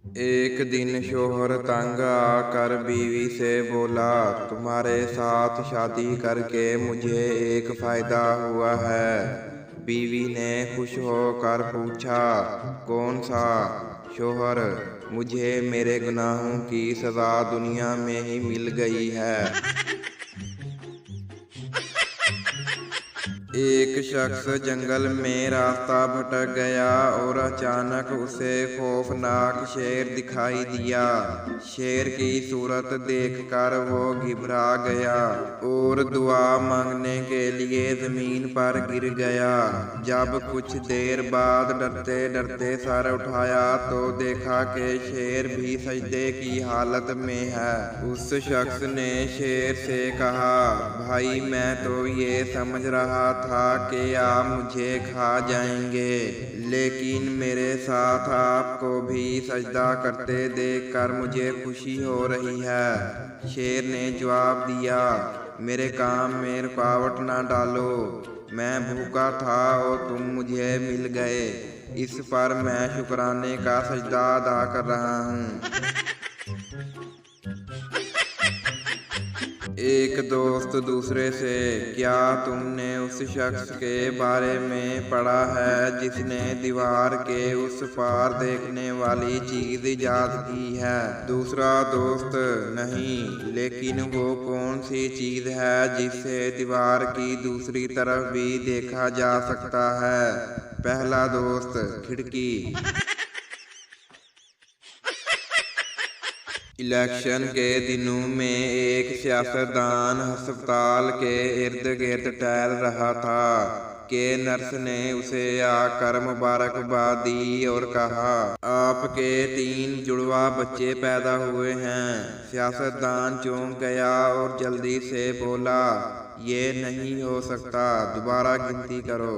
एक दिन शौहर तंग आकर बीवी से बोला, तुम्हारे साथ शादी करके मुझे एक फायदा हुआ है। बीवी ने खुश होकर पूछा, कौन सा? शौहर, मुझे मेरे गुनाहों की सजा दुनिया में ही मिल गई है। एक शख्स जंगल में रास्ता भटक गया और अचानक उसे खौफनाक शेर दिखाई दिया। शेर की सूरत देखकर वो घबरा गया और दुआ मांगने के लिए जमीन पर गिर गया। जब कुछ देर बाद डरते डरते सर उठाया तो देखा कि शेर भी सजदे की हालत में है। उस शख्स ने शेर से कहा, भाई मैं तो ये समझ रहा था कि आप मुझे खा जाएंगे, लेकिन मेरे साथ आपको भी सजदा करते देखकर मुझे खुशी हो रही है। शेर ने जवाब दिया, मेरे काम में रुकावट ना डालो, मैं भूखा था और तुम मुझे मिल गए, इस पर मैं शुक्राने का सजदा अदा कर रहा हूँ। एक दोस्त दूसरे से, क्या तुमने उस शख्स के बारे में पढ़ा है जिसने दीवार के उस पार देखने वाली चीज ईजाद की है? दूसरा दोस्त, नहीं, लेकिन वो कौन सी चीज है जिससे दीवार की दूसरी तरफ भी देखा जा सकता है? पहला दोस्त, खिड़की। इलेक्शन के दिनों में एक सियासतदान अस्पताल के इर्द गिर्द टहल रहा था कि नर्स ने उसे आकर मुबारकबाद दी और कहा, आपके 3 जुड़वा बच्चे पैदा हुए हैं। सियासतदान चौंक गया और जल्दी से बोला, ये नहीं हो सकता, दोबारा गिनती करो।